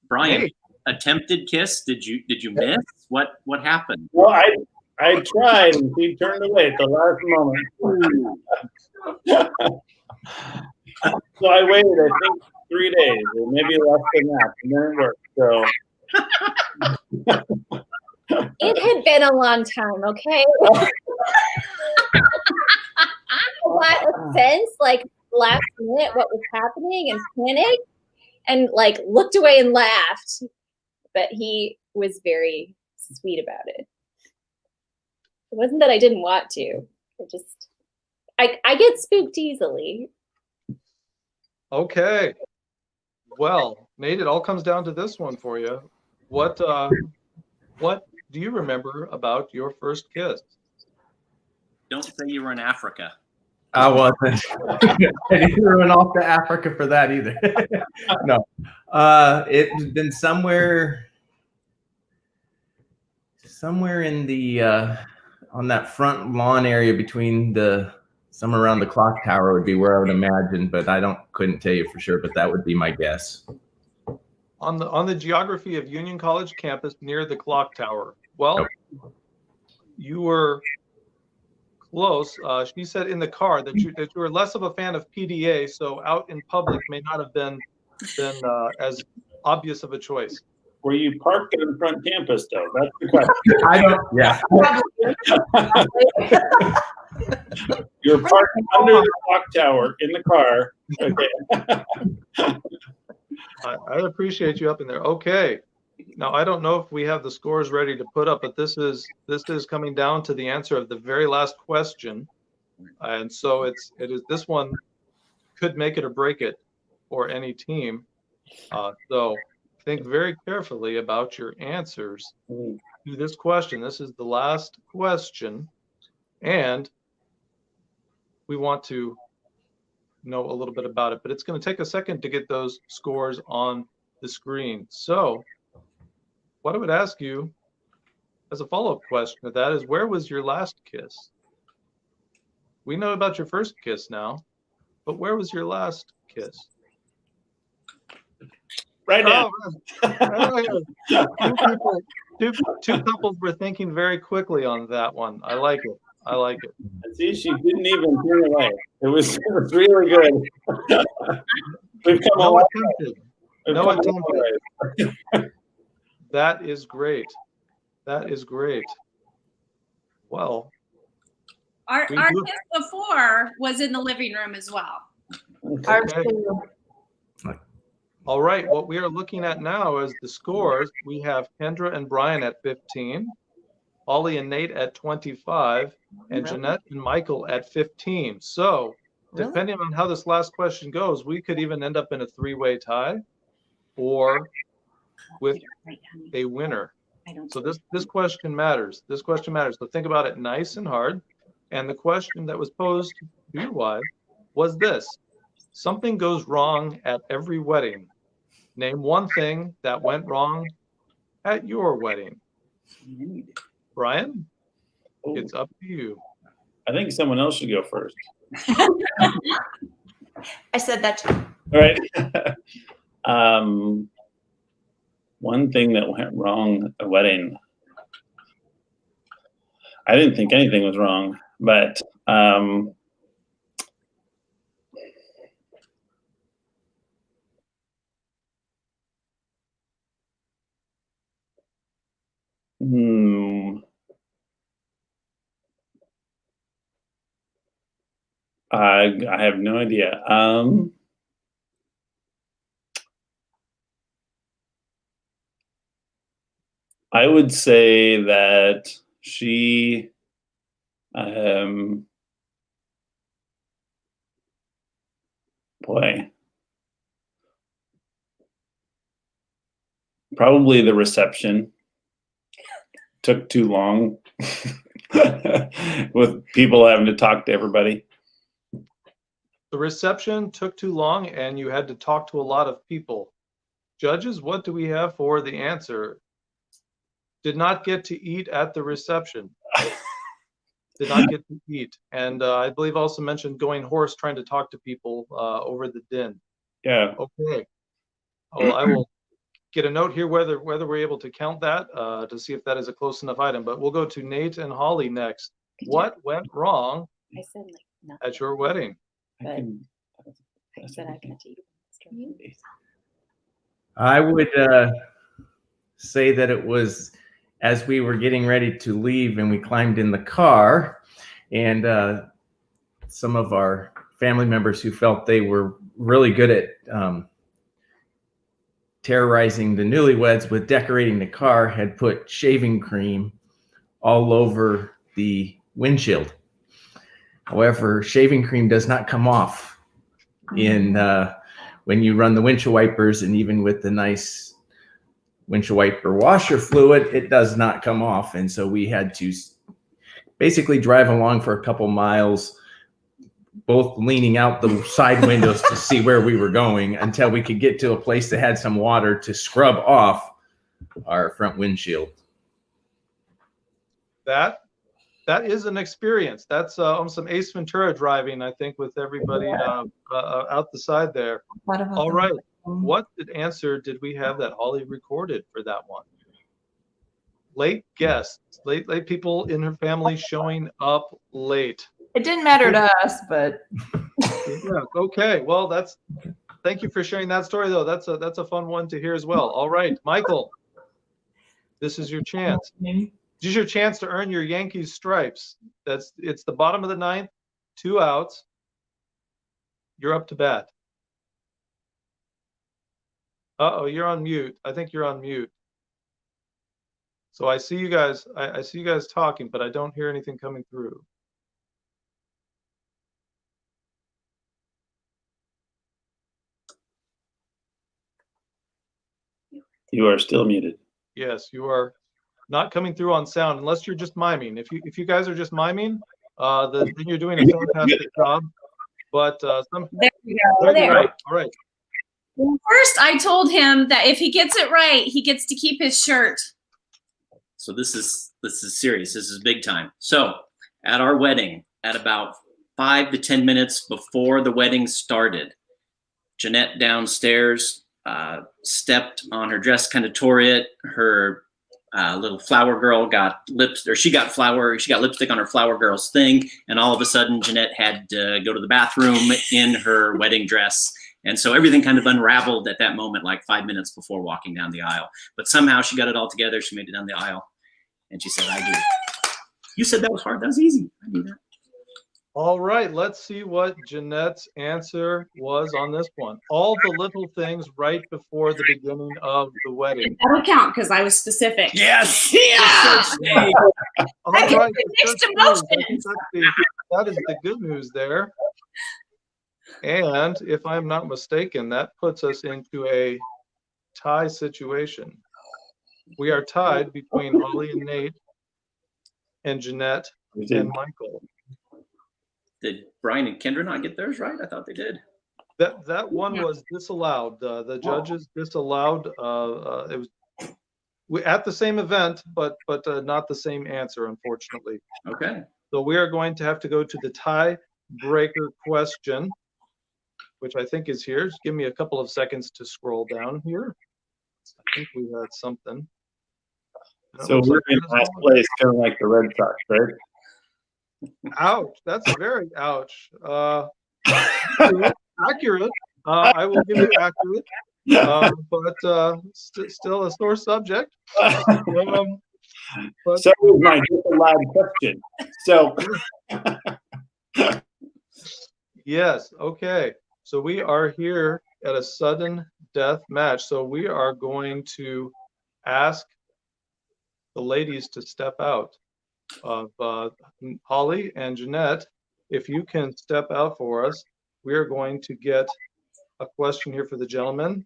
Brian, attempted kiss. Did you miss? What happened? Well, I tried and she turned away at the last moment. So I waited, I think, 3 days or maybe less than that, and then it worked. So It had been a long time, okay? A lot of sense, like last minute, what was happening, and panicked, and like looked away and laughed. But he was very sweet about it. wasn't that I didn't want to. I get spooked easily. Okay. Well, Nate, it all comes down to this one for you. What do you remember about your first kiss? Don't say you were in Africa. I wasn't. I didn't run off to Africa for that either. No. It's been somewhere in the on that front lawn area between somewhere around the clock tower would be where I would imagine, but couldn't tell you for sure, but that would be my guess. On the geography of Union College campus near the clock tower. Well, you were close. She said in the car that you were less of a fan of PDA, so out in public may not have been as obvious of a choice. Were you parked in front campus, though? That's the question. I don't. Yeah. You're parked under the clock tower in the car. Okay. I appreciate you up in there. Okay. Now I don't know if we have the scores ready to put up, but this is coming down to the answer of the very last question, and so it is this one could make it or break it for any team. So think very carefully about your answers to this question. This is the last question, and we want to know a little bit about it, but it's going to take a second to get those scores on the screen. So what I would ask you as a follow-up question to that is, where was your last kiss? We know about your first kiss now, but where was your last kiss? Right now. Two couples were thinking very quickly on that one. I like it. I like it. See, she didn't even turn away. It was really good. We've come No a long attempted. way. No attempted. That is great. That is great. Well, Our We do- kiss before was in the living room as well. Ours okay. too. All right. What we are looking at now is the scores. We have Kendra and Brian at 15, Ollie and Nate at 25, and Jeanette and Michael at 15. So depending on how this last question goes, we could even end up in a three-way tie or with a winner. So this question matters. This question matters. So think about it nice and hard. And the question that was posed to your wife was this: something goes wrong at every wedding. Name one thing that went wrong at your wedding. Brian, it's up to you. I think someone else should go first. I said that too. All right. One thing that went wrong at a wedding. I didn't think anything was wrong, but I have no idea. I would say that she probably the reception took too long with people having to talk to everybody. The reception took too long and you had to talk to a lot of people. Judges, what do we have for the answer? Did not get to eat at the reception. Did not get to eat. And I believe also mentioned going hoarse, trying to talk to people over the din. Yeah. Okay. Well, I will get a note here whether we're able to count that to see if that is a close enough item. But we'll go to Nate and Holly next. What went wrong I said like nothing. at your wedding? But I said I can eat. I would say that it was as we were getting ready to leave and we climbed in the car, and some of our family members who felt they were really good at terrorizing the newlyweds with decorating the car had put shaving cream all over the windshield. However, shaving cream does not come off in when you run the windshield wipers, and even with the nice windshield wiper washer fluid, it does not come off. And so we had to basically drive along for a couple miles, both leaning out the side windows to see where we were going until we could get to a place that had some water to scrub off our front windshield. That is an experience. That's some Ace Ventura driving, I think, with everybody out the side there. All right. What answer did we have that Holly recorded for that one? Late guests, late people in her family showing up late. It didn't matter to us, but Yeah, okay. Well, thank you for sharing that story, though. That's a fun one to hear as well. All right, Michael, this is your chance. This is your chance to earn your Yankees stripes. It's the bottom of the ninth, 2 outs. You're up to bat. Uh-oh, you're on mute. I think you're on mute. So I see you guys. I see you guys talking, but I don't hear anything coming through. You are still muted. Yes, you are not coming through on sound unless you're just miming. If you guys are just miming, then you're doing a fantastic job. But There we go. right, There. right, all right. Well, first, I told him that if he gets it right, he gets to keep his shirt. So this is serious. This is big time. So at our wedding, at about 5 to 10 minutes before the wedding started, Jeanette downstairs stepped on her dress, kind of tore it. Her little flower girl got she got lipstick on her flower girl's thing, and all of a sudden Jeanette had to go to the bathroom in her wedding dress. And so everything kind of unraveled at that moment, like 5 minutes before walking down the aisle. But somehow she got it all together. She made it down the aisle, and she said, "I do." You said that was hard. That was easy. I knew that. All right, let's see what Jeanette's answer was on this one. All the little things right before the beginning of the wedding. That'll count because I was specific. Yes. Yeah. All I right, get mixed that's good. I think emotions. that is the good news there. And if I'm not mistaken, that puts us into a tie situation. We are tied between Holly and Nate and Jeanette and Michael. Did Brian and Kendra not get theirs right? I thought they did. That one was disallowed. The judges disallowed. It was at the same event, but not the same answer, unfortunately. Okay. So we are going to have to go to the tiebreaker question, which I think is here. Just give me a couple of seconds to scroll down here. I think we had something. So we're in last place, kind of like the Red Sox, right? Ouch! That's very ouch. Accurate. I will give you accurate, but still a sore subject. So was my disallowed question. So yes. Okay. So we are here at a sudden death match. So we are going to ask the ladies to step out. Of Holly and Jeanette, if you can step out for us, we are going to get a question here for the gentleman.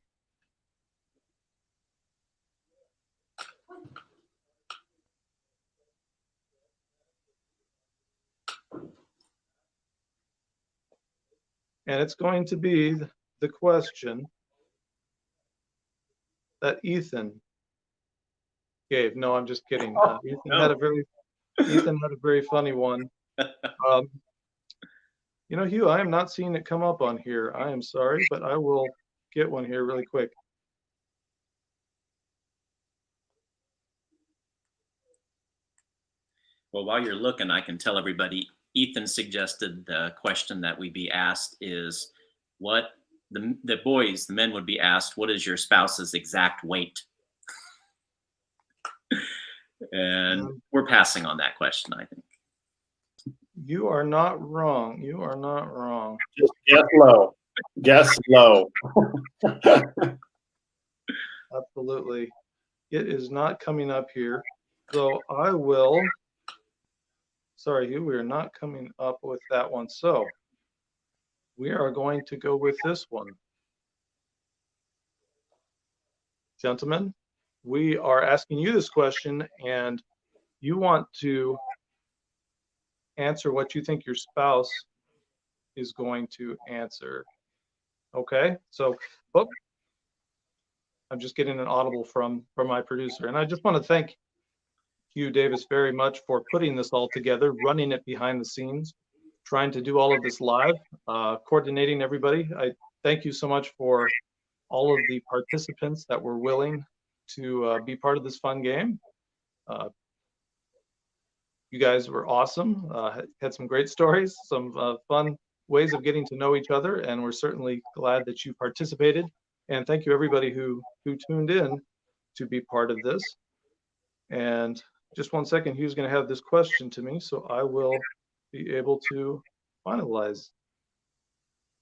And it's going to be the question that Ethan gave. No, I'm just kidding. Ethan had a very funny one. You know, Hugh, I am not seeing it come up on here. I am sorry, but I will get one here really quick. Well, while you're looking, I can tell everybody, Ethan suggested the question that we be asked is what the men would be asked, what is your spouse's exact weight? And we're passing on that question, I think. You are not wrong. You are not wrong. just guess low. Guess low. Absolutely. It is not coming up here. So I will Sorry, Hugh, we are not coming up with that one. So we are going to go with this one. Gentlemen, we are asking you this question, and you want to answer what you think your spouse is going to answer. Okay, so oh, I'm just getting an audible from my producer, and I just want to thank Hugh Davis very much for putting this all together, running it behind the scenes, trying to do all of this live, coordinating everybody. I thank you so much for all of the participants that were willing to be part of this fun game. You guys were awesome, had some great stories, some fun ways of getting to know each other, and we're certainly glad that you participated. And thank you everybody who tuned in to be part of this. And just one second, Hugh's going to have this question to me, so I will be able to finalize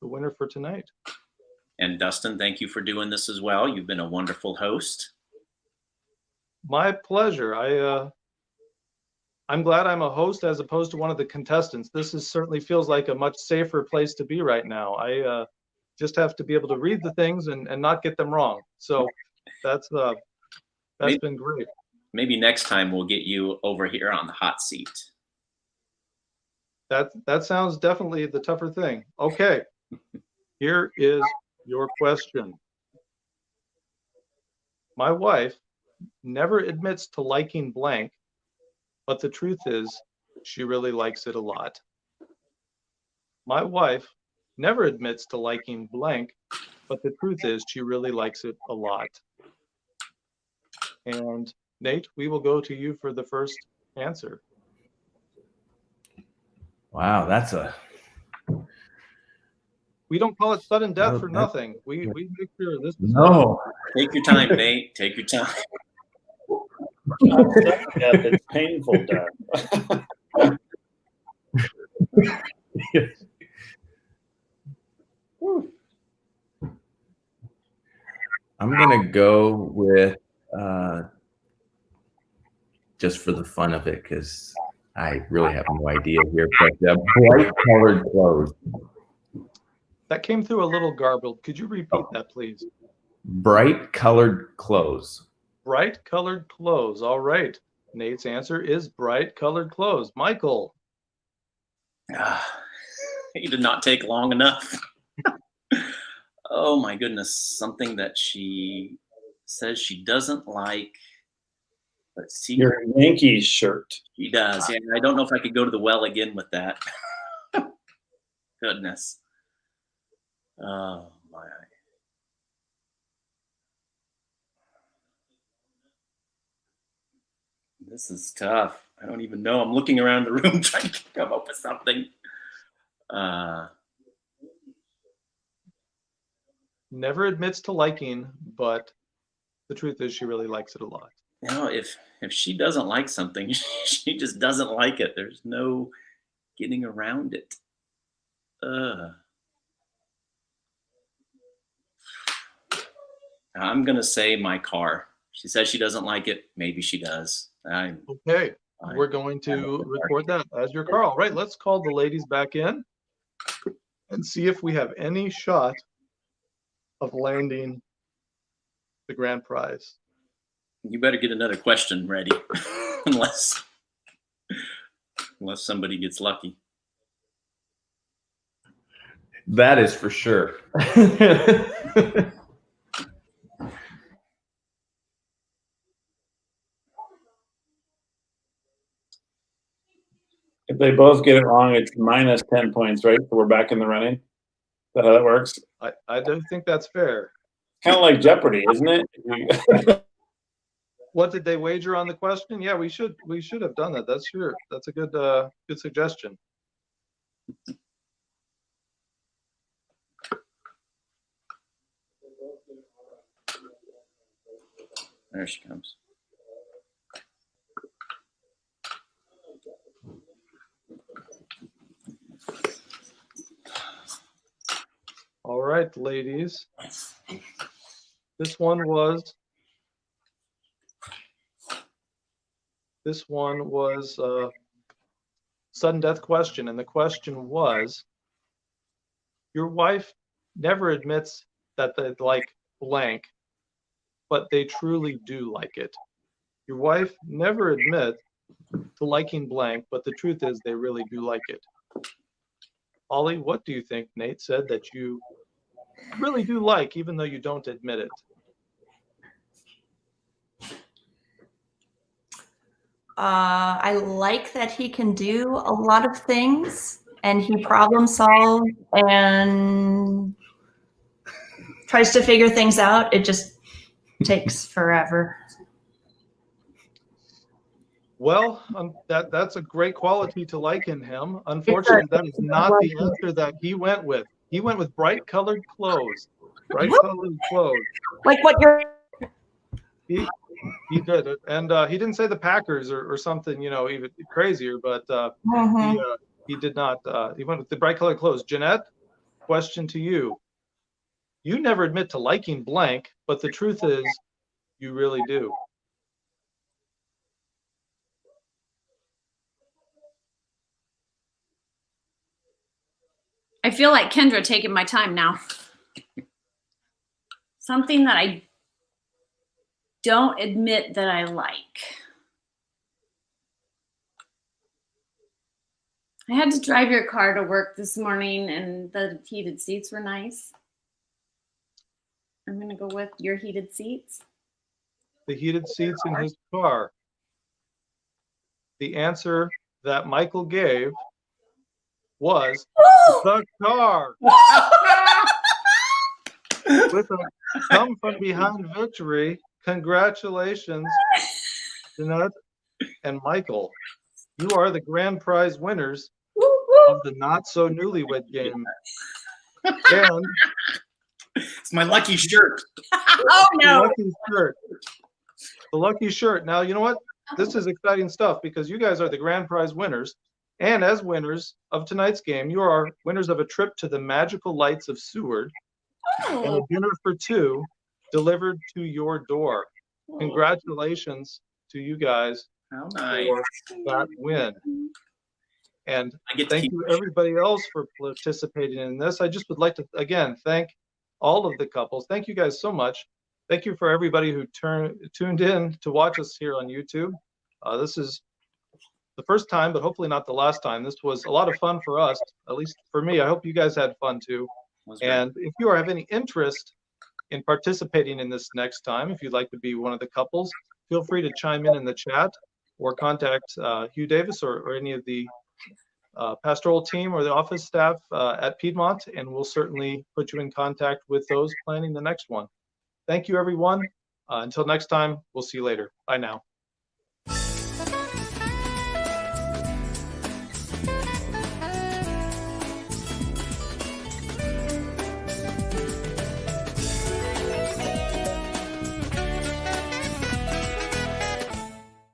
the winner for tonight. And Dustin, thank you for doing this as well. You've been a wonderful host. My pleasure. I'm glad I'm a host as opposed to one of the contestants. This certainly feels like a much safer place to be right now. I just have to be able to read the things and not get them wrong. So that's been great. Maybe next time we'll get you over here on the hot seat. That sounds definitely the tougher thing. Okay, here is your question. My wife never admits to liking blank, but the truth is she really likes it a lot. My wife never admits to liking blank, but the truth is she really likes it a lot. And Nate, we will go to you for the first answer. Wow, that's a... We don't call it sudden death for nothing. We make sure this is No. Take your time, Nate. Take your time. Not sudden death, it's painful death. I'm gonna go with just for the fun of it, because I really have no idea here, but bright colored clothes. That came through a little garbled. Could you repeat that, please? Bright colored clothes. Bright colored clothes. All right. Nate's answer is bright colored clothes. Michael. It did not take long enough. Oh my goodness. Something that she says she doesn't like. Let's see. Your Yankees shirt. She does. Yeah, I don't know if I could go to the well again with that. Goodness. Oh my. This is tough. I don't even know. I'm looking around the room trying to come up with something. Never admits to liking, but the truth is she really likes it a lot. You know, if she doesn't like something, she just doesn't like it. There's no getting around it. I'm going to say my car. She says she doesn't like it. Maybe she does. Okay. We're going to record that as your car. All right, let's call the ladies back in and see if we have any shot of landing the grand prize. You better get another question ready, unless somebody gets lucky. That is for sure. If they both get it wrong, it's minus 10 points, right? So we're back in the running. Is that how that works? I don't think that's fair. Kind of like Jeopardy, isn't it? What did they wager on the question? Yeah, we should have done that. That's sure. That's a good suggestion. There she comes. All right, ladies. This one was sudden death question, and the question was, your wife never admits that they like blank, but they truly do like it. Your wife never admits to liking blank, but the truth is they really do like it. Ollie, what do you think Nate said that you really do like, even though you don't admit it? I like that he can do a lot of things and he problem solves and tries to figure things out. It just takes forever. Well, that's a great quality to like in him. Unfortunately, that is not the answer that he went with. He went with bright colored clothes. Bright colored clothes. Like what you're. He did it, and he didn't say the Packers or something, you know, even crazier. But he did not. He went with the bright colored clothes. Jeanette, question to you. You never admit to liking blank, but the truth is, you really do. I feel like Kendra taking my time now. Something that I don't admit that I like. I had to drive your car to work this morning and the heated seats were nice. I'm going to go with your heated seats. The heated seats in his car. The answer that Michael gave was the car. With a come from behind victory, congratulations, Jeanette and Michael. You are the grand prize winners of the Not-So-Newlywed game. And It's my lucky shirt. Oh the no. lucky shirt. The lucky shirt. Now, you know what? This is exciting stuff because you guys are the grand prize winners. And as winners of tonight's game, you are winners of a trip to the magical lights of Seward and a dinner for two delivered to your door. Congratulations to you guys How nice. for that win. And I get to thank keep you everybody else for participating in this. I just would like to, again, thank all of the couples. Thank you guys so much. Thank you for everybody who tuned in to watch us here on YouTube. This is the first time, but hopefully not the last time. This was a lot of fun for us, at least for me. I hope you guys had fun too. And if you have any interest in participating in this next time, if you'd like to be one of the couples, feel free to chime in the chat or contact Hugh Davis or any of the pastoral team or the office staff at Piedmont, and we'll certainly put you in contact with those planning the next one. Thank you, everyone. Until next time, we'll see you later. Bye now.